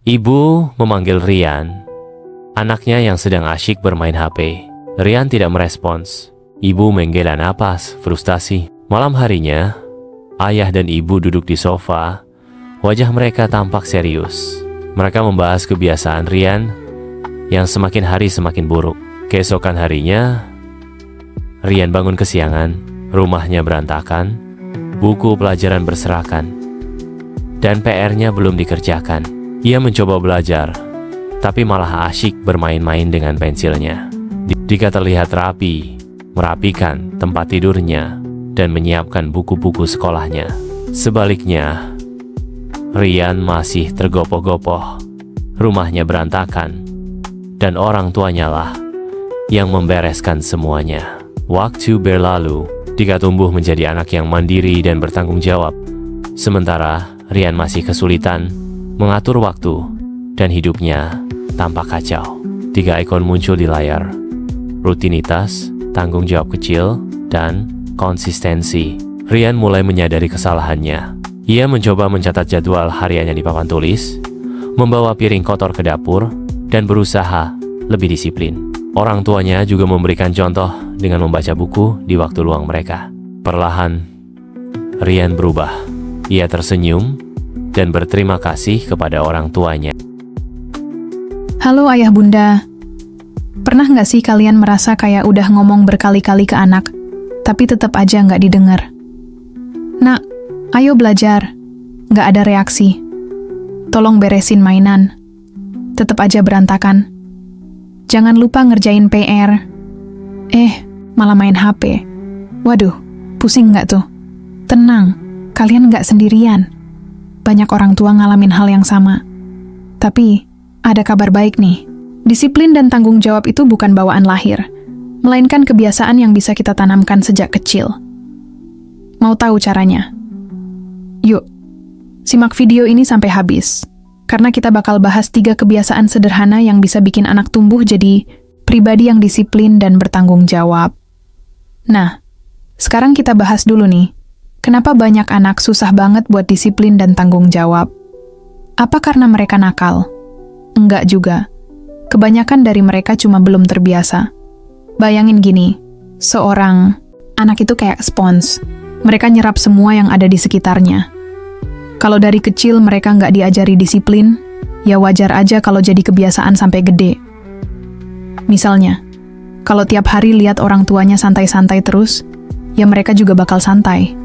Ibu memanggil Rian, anaknya yang sedang asyik bermain HP. Rian tidak merespons. Ibu menghela napas, frustasi. Malam harinya, ayah dan ibu duduk di sofa. Wajah mereka tampak serius. Mereka membahas kebiasaan Rian yang semakin hari semakin buruk. Keesokan harinya, Rian bangun kesiangan, rumahnya berantakan, buku pelajaran berserakan, dan PR-nya belum dikerjakan. Ia mencoba belajar, tapi malah asyik bermain-main dengan pensilnya. Dika terlihat rapi, merapikan tempat tidurnya, dan menyiapkan buku-buku sekolahnya. Sebaliknya, Rian masih tergopoh-gopoh, rumahnya berantakan, dan orang tuanya lah yang membereskan semuanya. Waktu berlalu, Dika tumbuh menjadi anak yang mandiri dan bertanggung jawab. Sementara Rian masih kesulitan mengatur waktu dan hidupnya tampak kacau. 3 ikon muncul di layar: rutinitas, tanggung jawab kecil, dan konsistensi. Rian mulai menyadari kesalahannya. Ia mencoba mencatat jadwal hariannya di papan tulis, membawa piring kotor ke dapur, dan berusaha lebih disiplin. Orang tuanya juga memberikan contoh dengan membaca buku di waktu luang mereka. Perlahan, Rian berubah. Ia tersenyum dan berterima kasih kepada orang tuanya. Halo ayah bunda. Pernah nggak sih kalian merasa kayak udah ngomong berkali-kali ke anak, tapi tetap aja nggak didengar? Nak, ayo belajar. Nggak ada reaksi. Tolong beresin mainan. Tetap aja berantakan. Jangan lupa ngerjain PR. Malah main HP. Waduh, pusing nggak tuh? Tenang, kalian nggak sendirian. Banyak orang tua ngalamin hal yang sama. Tapi, ada kabar baik nih. Disiplin dan tanggung jawab itu bukan bawaan lahir, melainkan kebiasaan yang bisa kita tanamkan sejak kecil. Mau tahu caranya? Yuk, simak video ini sampai habis, karena kita bakal bahas 3 kebiasaan sederhana yang bisa bikin anak tumbuh jadi pribadi yang disiplin dan bertanggung jawab. Nah, sekarang kita bahas dulu nih, kenapa banyak anak susah banget buat disiplin dan tanggung jawab? Apa karena mereka nakal? Enggak juga. Kebanyakan dari mereka cuma belum terbiasa. Bayangin gini, seorang anak itu kayak spons. Mereka nyerap semua yang ada di sekitarnya. Kalau dari kecil mereka nggak diajari disiplin, ya wajar aja kalau jadi kebiasaan sampai gede. Misalnya, kalau tiap hari lihat orang tuanya santai-santai terus, ya mereka juga bakal santai.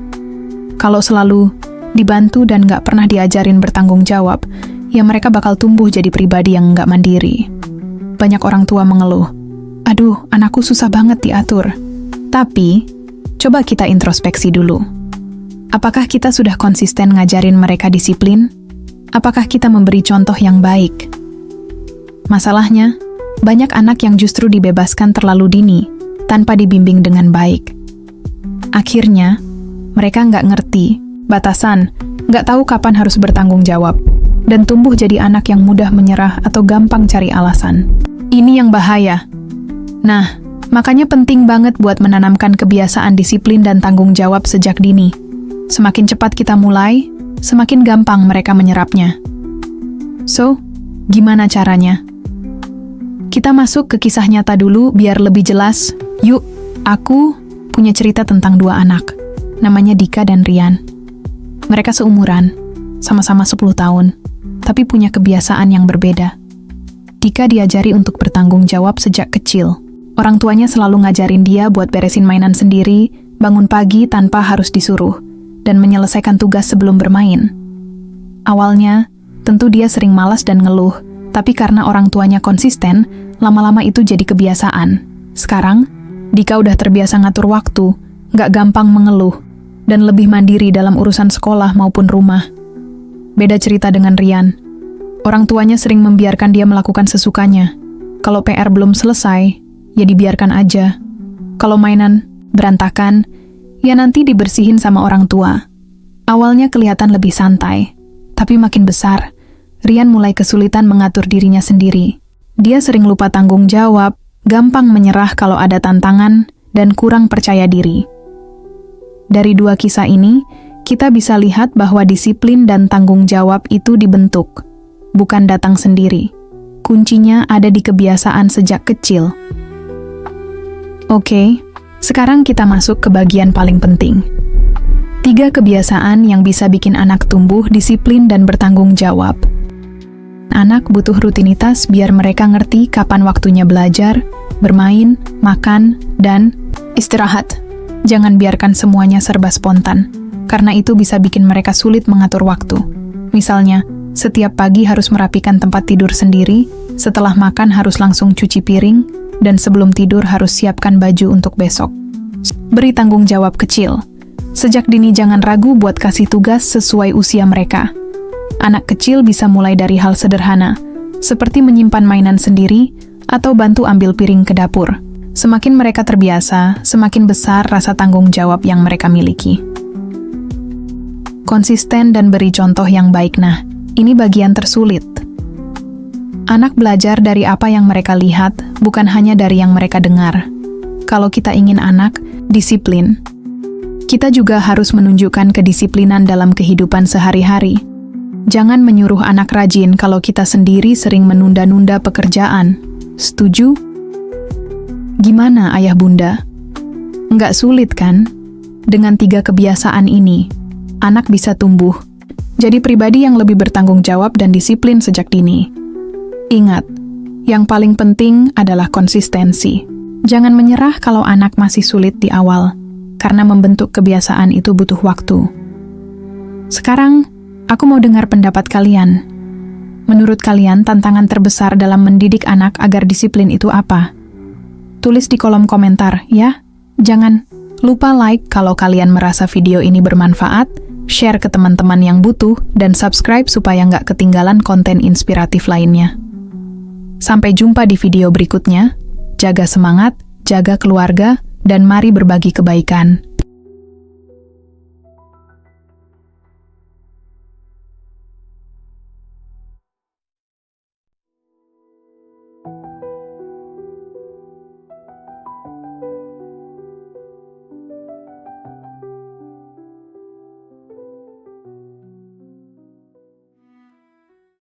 Kalau selalu dibantu dan nggak pernah diajarin bertanggung jawab, ya mereka bakal tumbuh jadi pribadi yang nggak mandiri. Banyak orang tua mengeluh, aduh anakku susah banget diatur. Tapi, coba kita introspeksi dulu. Apakah kita sudah konsisten ngajarin mereka disiplin? Apakah kita memberi contoh yang baik? Masalahnya, banyak anak yang justru dibebaskan terlalu dini, tanpa dibimbing dengan baik. Akhirnya, mereka nggak ngerti batasan, nggak tahu kapan harus bertanggung jawab, dan tumbuh jadi anak yang mudah menyerah atau gampang cari alasan. Ini yang bahaya. Nah, makanya penting banget buat menanamkan kebiasaan disiplin dan tanggung jawab sejak dini. Semakin cepat kita mulai, semakin gampang mereka menyerapnya. So, gimana caranya? Kita masuk ke kisah nyata dulu biar lebih jelas. Yuk, aku punya cerita tentang 2 anak. Namanya Dika dan Rian. Mereka seumuran, sama-sama 10 tahun, tapi punya kebiasaan yang berbeda. Dika diajari untuk bertanggung jawab sejak kecil. Orang tuanya selalu ngajarin dia buat beresin mainan sendiri, bangun pagi tanpa harus disuruh, dan menyelesaikan tugas sebelum bermain. Awalnya, tentu dia sering malas dan ngeluh, tapi karena orang tuanya konsisten, lama-lama itu jadi kebiasaan. Sekarang, Dika udah terbiasa ngatur waktu, nggak gampang mengeluh, dan lebih mandiri dalam urusan sekolah maupun rumah. Beda cerita dengan Rian. Orang tuanya sering membiarkan dia melakukan sesukanya. Kalau PR belum selesai, ya dibiarkan aja. Kalau mainan berantakan, ya nanti dibersihin sama orang tua. Awalnya kelihatan lebih santai, tapi makin besar, Rian mulai kesulitan mengatur dirinya sendiri. Dia sering lupa tanggung jawab, gampang menyerah kalau ada tantangan, dan kurang percaya diri. Dari 2 kisah ini, kita bisa lihat bahwa disiplin dan tanggung jawab itu dibentuk, bukan datang sendiri. Kuncinya ada di kebiasaan sejak kecil. Oke, sekarang kita masuk ke bagian paling penting. 3 kebiasaan yang bisa bikin anak tumbuh disiplin dan bertanggung jawab. Anak butuh rutinitas biar mereka ngerti kapan waktunya belajar, bermain, makan, dan istirahat. Jangan biarkan semuanya serba spontan, karena itu bisa bikin mereka sulit mengatur waktu. Misalnya, setiap pagi harus merapikan tempat tidur sendiri, setelah makan harus langsung cuci piring, dan sebelum tidur harus siapkan baju untuk besok. Beri tanggung jawab kecil. Sejak dini jangan ragu buat kasih tugas sesuai usia mereka. Anak kecil bisa mulai dari hal sederhana, seperti menyimpan mainan sendiri atau bantu ambil piring ke dapur. Semakin mereka terbiasa, semakin besar rasa tanggung jawab yang mereka miliki. Konsisten dan beri contoh yang baik. Nah, ini bagian tersulit. Anak belajar dari apa yang mereka lihat, bukan hanya dari yang mereka dengar. Kalau kita ingin anak disiplin, kita juga harus menunjukkan kedisiplinan dalam kehidupan sehari-hari. Jangan menyuruh anak rajin kalau kita sendiri sering menunda-nunda pekerjaan. Setuju? Gimana, Ayah Bunda? Nggak sulit kan? Dengan 3 kebiasaan ini, anak bisa tumbuh jadi pribadi yang lebih bertanggung jawab dan disiplin sejak dini. Ingat, yang paling penting adalah konsistensi. Jangan menyerah kalau anak masih sulit di awal, karena membentuk kebiasaan itu butuh waktu. Sekarang, aku mau dengar pendapat kalian. Menurut kalian, tantangan terbesar dalam mendidik anak agar disiplin itu apa? Tulis di kolom komentar, ya. Jangan lupa like kalau kalian merasa video ini bermanfaat, share ke teman-teman yang butuh, dan subscribe supaya nggak ketinggalan konten inspiratif lainnya. Sampai jumpa di video berikutnya. Jaga semangat, jaga keluarga, dan mari berbagi kebaikan.